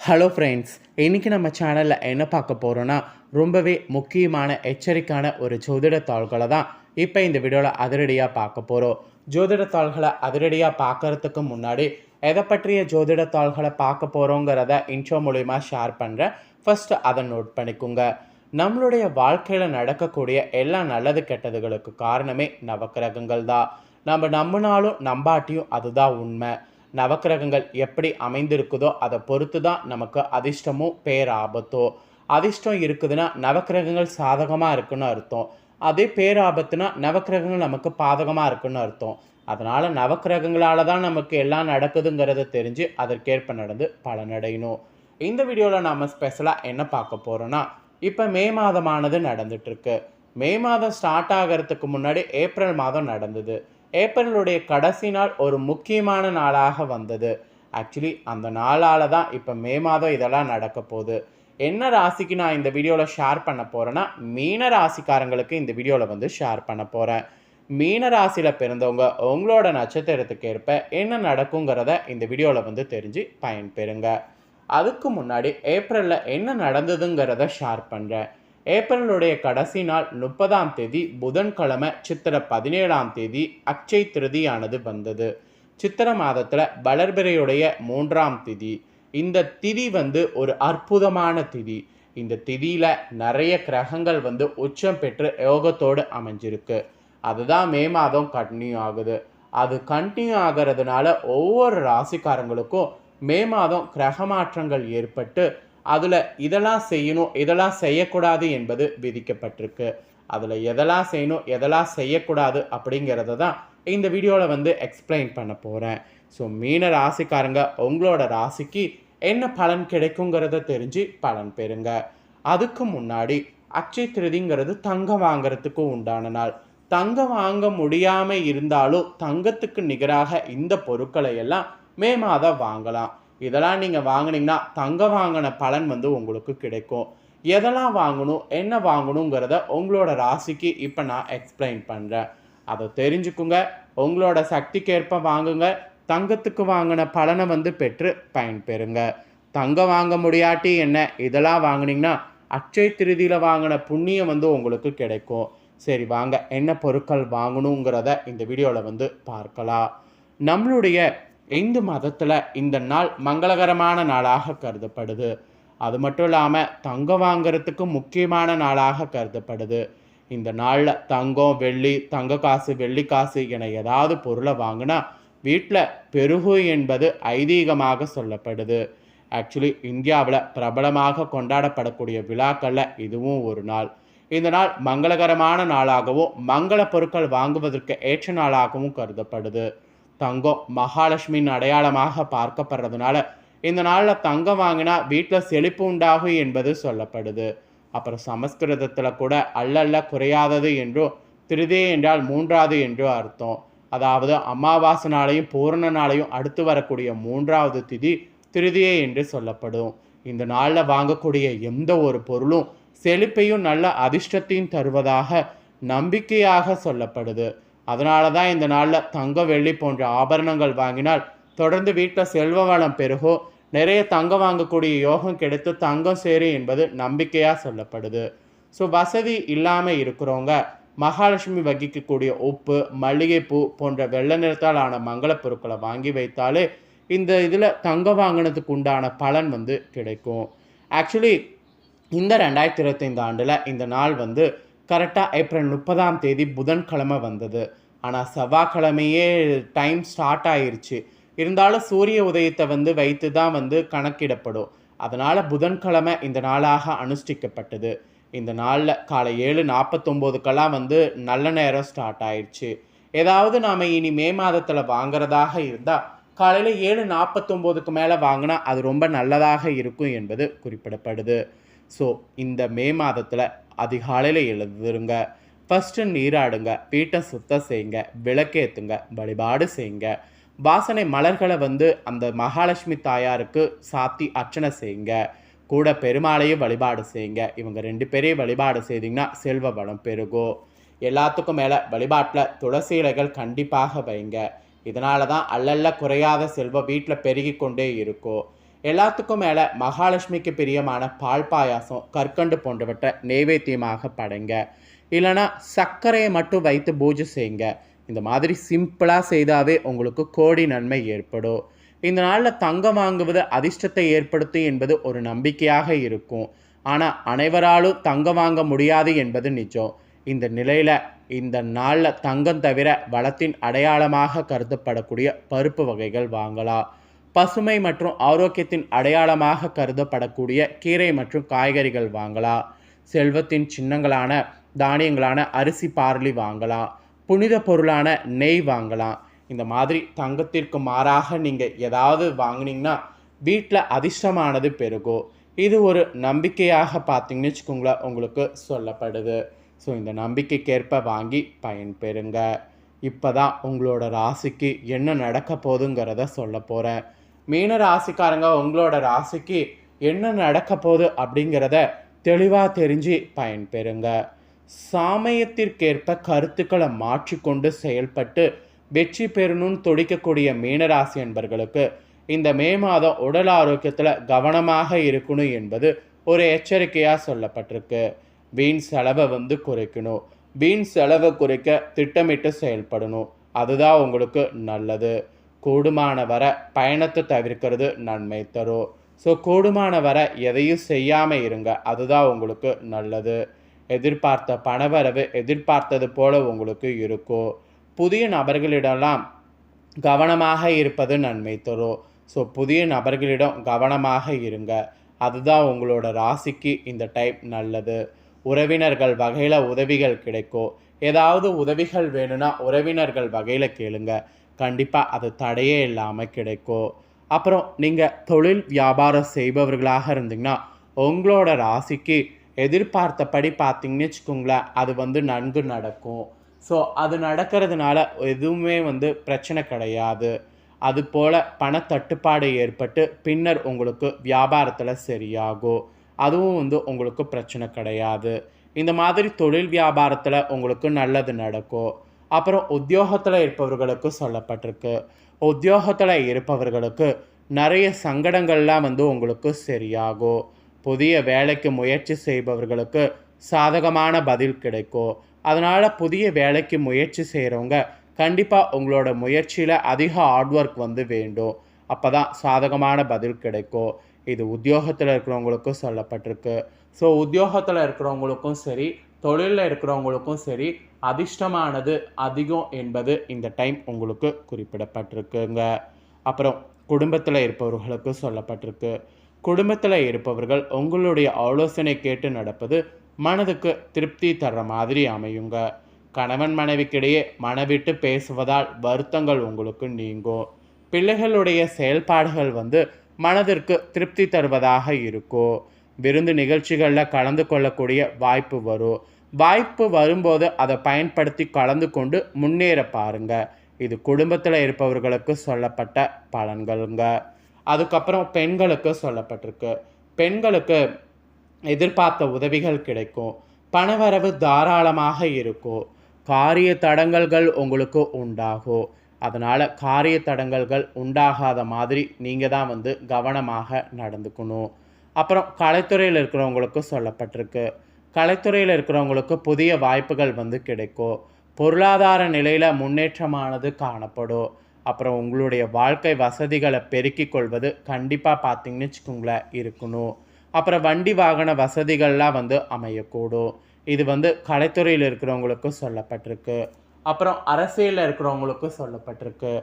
Hello friends, இன்றைக்கி நம்ம சேனலில் என்ன பார்க்க போகிறோன்னா ரொம்பவே முக்கியமான எச்சரிக்கையான ஒரு ஜோதிட தாள்களை தான் இப்போ இந்த வீடியோவில் அதிரடியாக பார்க்க போகிறோம். ஜோதிட தாள்களை அதிரடியாக பார்க்கறதுக்கு முன்னாடி எதை பற்றிய ஜோதிட தாள்களை பார்க்க போகிறோங்கிறத இன்ட்ரோ மூலிமா ஷேர் பண்ணுறேன். ஃபஸ்ட்டு அதை நோட் பண்ணிக்கோங்க. நம்மளுடைய வாழ்க்கையில் நடக்கக்கூடிய எல்லா நல்லது கெட்டதுகளுக்கு காரணமே நவக்கிரகங்கள் தான். நம்ம நம்பினாலும் நம்பாட்டியும் அதுதான் உண்மை. நவக்கிரகங்கள் எப்படி அமைந்திருக்குதோ அதை பொறுத்து தான் நமக்கு அதிர்ஷ்டமும் பேராபத்தோ. அதிர்ஷ்டம் இருக்குதுன்னா நவக்கிரகங்கள் சாதகமாக இருக்குன்னு அர்த்தம். அதே பேராபத்துனா நவக்கிரகங்கள் நமக்கு பாதகமாக இருக்குன்னு அர்த்தம். அதனால் நவக்கிரகங்களால் தான் நமக்கு எல்லாம் நடக்குதுங்கிறத தெரிஞ்சு அதற்கேற்ப நடந்து பலனடையணும். இந்த வீடியோவில் நாம் ஸ்பெஷலாக என்ன பார்க்க போகிறோன்னா, இப்போ மே மாதமானது நடந்துட்டுருக்கு. மே மாதம் ஸ்டார்ட் ஆகிறதுக்கு முன்னாடி ஏப்ரல் மாதம் நடந்தது. ஏப்ரலுடைய கடைசி நாள் ஒரு முக்கியமான நாளாக வந்தது. ஆக்சுவலி அந்த நாளால் தான் இப்போ மே மாதம் இதெல்லாம் நடக்க போகுது. என்ன ராசிக்கு நான் இந்த வீடியோவில் ஷேர் பண்ண போகிறேன்னா, மீன ராசிக்காரங்களுக்கு இந்த வீடியோவில் ஷேர் பண்ண போகிறேன். மீன ராசியில் பிறந்தவங்க உங்களோட நட்சத்திரத்துக்கு ஏற்ப என்ன நடக்குங்கிறத இந்த வீடியோவில் தெரிஞ்சு பயன்பெறுங்க. அதுக்கு முன்னாடி ஏப்ரலில் என்ன நடந்ததுங்கிறத ஷேர் பண்ணுறேன். ஏப்ரலுடைய கடைசி நாள் 30ஆம் தேதி புதன்கிழமை சித்திரை 17ஆம் தேதி அக்ஷய் திருதியானது வந்தது. சித்திரை மாதத்தில் வளர்பிறையுடைய 3ஆம் திதி. இந்த திதி ஒரு அற்புதமான திதி. இந்த திதியில் நிறைய கிரகங்கள் உச்சம் பெற்று யோகத்தோடு அமைஞ்சிருக்கு. அதுதான் மே மாதம் கண்டினியூ ஆகுது. அது கண்டினியூ ஆகிறதுனால ஒவ்வொரு ராசிக்காரங்களுக்கும் மே மாதம் கிரக மாற்றங்கள் ஏற்பட்டு அதில் இதெல்லாம் செய்யணும் இதெல்லாம் செய்யக்கூடாது என்பது விதிக்கப்பட்டிருக்கு. அதில் எதெல்லாம் செய்யணும் எதெல்லாம் செய்யக்கூடாது அப்படிங்கிறத தான் இந்த வீடியோவில் எக்ஸ்பிளைன் பண்ண போகிறேன். ஸோ மீன ராசிக்காரங்க உங்களோட ராசிக்கு என்ன பலன் கிடைக்குங்கிறத தெரிஞ்சு பலன் பெறுங்க. அதுக்கு முன்னாடி அக்ஷய் திருதிங்கிறது தங்கம் வாங்கிறதுக்கு உண்டான நாள். தங்கம் வாங்க முடியாமல் இருந்தாலும் தங்கத்துக்கு நிகராக இந்த பொருட்களை எல்லாம் மே மாதம் வாங்கலாம். இதெல்லாம் நீங்கள் வாங்கினீங்கன்னா தங்கம் வாங்கின பலன் உங்களுக்கு கிடைக்கும். எதெல்லாம் வாங்கணும் என்ன வாங்கணுங்கிறத உங்களோட ராசிக்கு இப்போ நான் எக்ஸ்பிளைன் பண்ணுறேன். அதை தெரிஞ்சுக்குங்க. உங்களோட சக்திக்கேற்ப வாங்குங்க. தங்கத்துக்கு வாங்கின பலனை பெற்று பயன்பெறுங்க. தங்கம் வாங்க முடியாட்டி என்ன, இதெல்லாம் வாங்கினீங்கன்னா அக்ஷய் திருதியில் வாங்கின புண்ணியம் உங்களுக்கு கிடைக்கும். சரி வாங்க, என்ன பொருட்கள் வாங்கணுங்கிறத இந்த வீடியோவில் பார்க்கலாம். நம்மளுடைய இந்து மதத்தில் இந்த நாள் மங்களகரமான நாளாக கருதப்படுது. அது மட்டும் இல்லாமல் தங்கம் வாங்கிறதுக்கு முக்கியமான நாளாக கருதப்படுது. இந்த நாளில் தங்கம் வெள்ளி தங்க காசு வெள்ளி காசு என ஏதாவது பொருளை வாங்கினா வீட்டில் பெருகும் என்பது ஐதீகமாக சொல்லப்படுது. ஆக்சுவலி இந்தியாவில் பிரபலமாக கொண்டாடப்படக்கூடிய விழாக்களில் இதுவும் ஒரு நாள். இந்த நாள் மங்களகரமான நாளாகவும் மங்கள பொருட்கள் வாங்குவதற்கு ஏற்ற நாளாகவும் கருதப்படுது. தங்கம் மகாலட்சுமியின் அடையாளமாக பார்க்கப்படுறதுனால இந்த நாளில் தங்கம் வாங்கினா வீட்டில் செழிப்பு உண்டாகும் என்பது சொல்லப்படுது. அப்புறம் சமஸ்கிருதத்தில் கூட அல்ல குறையாதது என்றோ திருதே என்றால் 3வது என்றோ அர்த்தம். அதாவது அமாவாசை நாளையும் பூரண நாளையும் அடுத்து வரக்கூடிய 3வது திதி திருதியே என்று சொல்லப்படும். இந்த நாளில் வாங்கக்கூடிய எந்த ஒரு பொருளும் செழிப்பையும் நல்ல அதிர்ஷ்டத்தையும் தருவதாக நம்பிக்கையாக சொல்லப்படுது. அதனால தான் இந்த நாளில் தங்கம் வெள்ளி போன்ற ஆபரணங்கள் வாங்கினால் தொடர்ந்து வீட்டில் செல்வ வளம் பெருகும். நிறைய தங்கம் வாங்கக்கூடிய யோகம் கிடைத்து தங்கம் சேரும் என்பது நம்பிக்கையாக சொல்லப்படுது. ஸோ வசதி இல்லாமல் இருக்கிறவங்க மகாலட்சுமி வகிக்கக்கூடிய உப்பு மல்லிகைப்பூ போன்ற வெள்ளை நிறத்தால் ஆன மங்கள பொருட்களை வாங்கி வைத்தாலே இந்த இதில் தங்கம் வாங்கினதுக்கு உண்டான பலன் கிடைக்கும். ஆக்சுவலி இந்த 2025 ஆண்டில் இந்த நாள் கரெக்டாக ஏப்ரல் 30ஆம் தேதி புதன்கிழமை வந்தது. ஆனால் செவ்வாய்க்கிழமையே டைம் ஸ்டார்ட் ஆயிடுச்சு. இருந்தாலும் சூரிய உதயத்தை வைத்து தான் கணக்கிடப்படும். அதனால் புதன்கிழமை இந்த நாளாக அனுஷ்டிக்கப்பட்டது. இந்த நாளில் காலை 7:49க்கெல்லாம் நல்ல நேரம் ஸ்டார்ட் ஆயிடுச்சு. ஏதாவது நாம் இனி மே மாதத்தில் வாங்கிறதாக இருந்தால் காலையில் 7:49க்கு மேலே வாங்கினா அது ரொம்ப நல்லதாக இருக்கும் என்பது குறிப்பிடப்படுது. ஸோ இந்த மே மாதத்தில் அதிகாலையில் எழுதுருங்க. ஃபஸ்ட்டு நீராடுங்க, வீட்டை சுத்தம் செய்யுங்க, விளக்கேற்றுங்க, வழிபாடு செய்யுங்க. வாசனை மலர்களை அந்த மகாலட்சுமி தாயாருக்கு சாத்தி அர்ச்சனை செய்யுங்க. கூட பெருமாளையும் வழிபாடு செய்யுங்க. இவங்க 2 பேரையும் வழிபாடு செய்திங்கன்னா செல்வ வளம் பெருகும். எல்லாத்துக்கும் மேலே வழிபாட்டில் துளசி இலைகள் கண்டிப்பாக வைங்க. இதனால தான் அல்லல்ல குறையாத செல்வம் வீட்டில் பெருகி கொண்டே இருக்கும். எல்லாத்துக்கும் மேலே மகாலட்சுமிக்கு பிரியமான பால் பாயாசம் கற்கண்டு போன்றவற்றை நெய்வேத்தியமாக படைங்க. இல்லைனா சர்க்கரையை மட்டும் வைத்து பூஜை செய்யுங்க. இந்த மாதிரி சிம்பிளாக செய்தாவே உங்களுக்கு கோடி நன்மை ஏற்படும். இந்த நாளில் தங்கம் வாங்குவது அதிர்ஷ்டத்தை ஏற்படுத்தும் என்பது ஒரு நம்பிக்கையாக இருக்கும். ஆனால் அனைவராலும் தங்கம் வாங்க முடியாது என்பது நிஜம். இந்த நிலையில் இந்த நாளில் தங்கம் தவிர வளத்தின் அடையாளமாக கருதப்படக்கூடிய பருப்பு வகைகள் வாங்கலாம். பசுமை மற்றும் ஆரோக்கியத்தின் அடையாளமாக கருதப்படக்கூடிய கீரை மற்றும் காய்கறிகள் வாங்கலாம். செல்வத்தின் சின்னங்களான தானியங்களான அரிசி பார்லி வாங்கலாம். புனித பொருளான நெய் வாங்கலாம். இந்த மாதிரி தங்கத்திற்கு மாறாக நீங்கள் ஏதாவது வாங்கினீங்கன்னா வீட்டில் அதிர்ஷ்டமானது பெருகும். இது ஒரு நம்பிக்கையாக பார்த்தீங்கன்னு வச்சுக்கோங்களேன், உங்களுக்கு சொல்லப்படுது. ஸோ இந்த நம்பிக்கைக்கேற்ப வாங்கி பயன்பெறுங்க. இப்போ தான் உங்களோட ராசிக்கு என்ன நடக்க போகுதுங்கிறத சொல்ல போகிறேன். மீன ராசிக்காரங்க உங்களோட ராசிக்கு என்ன நடக்க போகுது அப்படிங்கிறத தெளிவாக தெரிஞ்சு பயன்பெறுங்க. சமயத்திற்கேற்ப கருத்துக்களை மாற்றிக்கொண்டு செயல்பட்டு வெற்றி பெறணும்னு துடிக்கக்கூடிய மீனராசி என்பர்களுக்கு இந்த மே மாதம் உடல் ஆரோக்கியத்தில் கவனமாக இருக்கணும் என்பது ஒரு எச்சரிக்கையாக சொல்லப்பட்டிருக்கு. வீண் செலவை குறைக்கணும். வீண் செலவை குறைக்க திட்டமிட்டு செயல்படணும். அதுதான் உங்களுக்கு நல்லது. கூடுமான வர பயணத்தை தவிர்க்கிறது நன்மை தரும். ஸோ கூடுமான வர எதையும் செய்யாமல் இருங்க. அதுதான் உங்களுக்கு நல்லது. எதிர்பார்த்த பணவரவு எதிர்பார்த்தது போல உங்களுக்கு இருக்கும். புதிய நபர்களிடலாம் கவனமாக இருப்பது நன்மை தரும். ஸோ புதிய நபர்களிடம் கவனமாக இருங்க. அதுதான் உங்களோட ராசிக்கு இந்த டைம் நல்லது. உறவினர்கள் வகையில் உதவிகள் கிடைக்கும். ஏதாவது உதவிகள் வேணும்னா உறவினர்கள் வகையில் கேளுங்க. கண்டிப்பாக அது தடையே இல்லாமல் கிடைக்கும். அப்புறம் நீங்கள் தொழில் வியாபாரம் செய்பவர்களாக இருந்தீங்கன்னா உங்களோட ராசிக்கு எதிர்பார்த்தபடி பார்த்தீங்கன்னு வச்சுக்கோங்களேன், அது நன்கு நடக்கும். ஸோ அது நடக்கிறதுனால எதுவுமே பிரச்சனை கிடையாது. அதுபோல் பணத்தட்டுப்பாடு ஏற்பட்டு பின்னர் உங்களுக்கு வியாபாரத்தில் சரியாகும். அதுவும் உங்களுக்கு பிரச்சனை கிடையாது. இந்த மாதிரி தொழில் வியாபாரத்தில் உங்களுக்கு நல்லது நடக்கும். அப்புறம் உத்தியோகத்தில் இருப்பவர்களுக்கு சொல்லப்பட்டிருக்கு. உத்தியோகத்தில் இருப்பவர்களுக்கு நிறைய சங்கடங்கள்லாம் உங்களுக்கு சரியாகும். புதிய வேலைக்கு முயற்சி செய்பவர்களுக்கு சாதகமான பதில் கிடைக்கும். அதனால் புதிய வேலைக்கு முயற்சி செய்கிறவங்க கண்டிப்பாக உங்களோட முயற்சியில் அதிக ஹார்ட் ஒர்க் வேண்டும். அப்போ தான் சாதகமான பதில் கிடைக்கும். இது உத்தியோகத்தில் இருக்கிறவங்களுக்கும் சொல்லப்பட்டிருக்கு. ஸோ உத்தியோகத்தில் இருக்கிறவங்களுக்கும் சரி, தொழிலில் இருக்கிறவங்களுக்கும் சரி, அதிர்ஷ்டமானது அதிகம் என்பது இந்த டைம் உங்களுக்கு குறிப்பிடப்பட்டிருக்குங்க. அப்புறம் குடும்பத்தில் இருப்பவர்களுக்கு சொல்லப்பட்டிருக்கு. குடும்பத்தில் இருப்பவர்கள் உங்களுடைய ஆலோசனை கேட்டு நடப்பது மனதுக்கு திருப்தி தர்ற மாதிரி அமையுங்க. கணவன் மனைவிக்கிடையே மனவிட்டு பேசுவதால் வருத்தங்கள் உங்களுக்கு நீங்கும். பிள்ளைகளுடைய செயல்பாடுகள் மனதிற்கு திருப்தி தருவதாக இருக்கும். விருந்து நிகழ்ச்சிகளில் கலந்து கொள்ளக்கூடிய வாய்ப்பு வரும். வாய்ப்பு வரும்போது அதை பயன்படுத்தி கலந்து கொண்டு முன்னேற பாருங்க. இது குடும்பத்தில் இருப்பவர்களுக்கு சொல்லப்பட்ட பலன்களுங்க. அதுக்கப்புறம் பெண்களுக்கு சொல்லப்பட்டிருக்கு. பெண்களுக்கு எதிர்பார்த்த உதவிகள் கிடைக்கும். பணவரவு தாராளமாக இருக்கும். காரிய தடங்கல்கள் உங்களுக்கு உண்டாகும். அதனால் காரிய தடங்கல்கள் உண்டாகாத மாதிரி நீங்கள் தான் கவனமாக நடந்துக்கணும். அப்புறம் கலைத்துறையில் இருக்கிறவங்களுக்கு சொல்லப்பட்டிருக்கு. கலைத்துறையில் இருக்கிறவங்களுக்கு புதிய வாய்ப்புகள் கிடைக்கும். பொருளாதார நிலையில் முன்னேற்றமானது காணப்படும். அப்புறம் உங்களுடைய வாழ்க்கை வசதிகளை பெருக்கிக் கொள்வது கண்டிப்பாக பார்த்தீங்கன்னு வச்சுக்கோங்களேன் இருக்கணும். அப்புறம் வண்டி வாகன வசதிகள்லாம் அமையக்கூடும். இது கலைத்துறையில் இருக்கிறவங்களுக்கு சொல்லப்பட்டிருக்கு. அப்புறம் அரசியலில் இருக்கிறவங்களுக்கு சொல்லப்பட்டிருக்கு.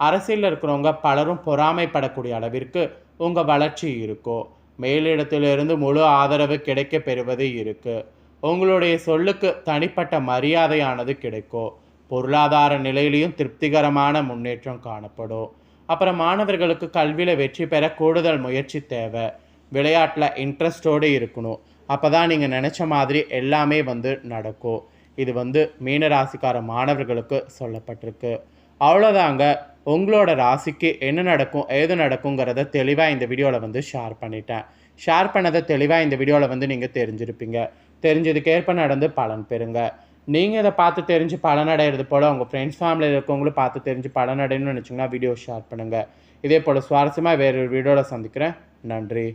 அரசியலில் இருக்கிறவங்க பலரும் பொறாமைப்படக்கூடிய அளவிற்கு உங்கள் வளர்ச்சி இருக்கும். மேலிடத்திலிருந்து முழு ஆதரவு கிடைக்க பெறுவது இருக்குது. உங்களுடைய சொல்லுக்கு தனிப்பட்ட மரியாதையானது கிடைக்கும். பொருளாதார நிலையிலையும் திருப்திகரமான முன்னேற்றம் காணப்படும். அப்புறம் மாணவர்களுக்கு கல்வியில் வெற்றி பெற கூடுதல் முயற்சி தேவை. விளையாட்டில் இன்ட்ரெஸ்டோடு இருக்கணும். அப்போ தான் நீங்கள் நினச்ச மாதிரி எல்லாமே நடக்கும். இது மீனராசிக்கார மாணவர்களுக்கு சொல்லப்பட்டிருக்கு. அவ்வளோதாங்க. உங்களோட ராசிக்கு என்ன நடக்கும் ஏது நடக்குங்கிறத தெளிவாக இந்த வீடியோவில் ஷேர் பண்ணிட்டேன். ஷேர் பண்ணதை தெளிவாக இந்த வீடியோவில் நீங்கள் தெரிஞ்சிருப்பீங்க. தெரிஞ்சதுக்கேற்ப நடந்து பலன் பெறுங்க. நீங்கள் இதை பார்த்து தெரிஞ்சு பலனடைகிறது போல் உங்கள் ஃப்ரெண்ட்ஸ் ஃபேமிலியில் இருக்கவங்களும் பார்த்து தெரிஞ்சு பலனடையணும்னு நினச்சிங்கன்னா வீடியோ ஷேர் பண்ணுங்கள். இதே போல் சுவாரஸ்யமாக வேறு ஒரு வீடியோவில் சந்திக்கிறேன். நன்றி.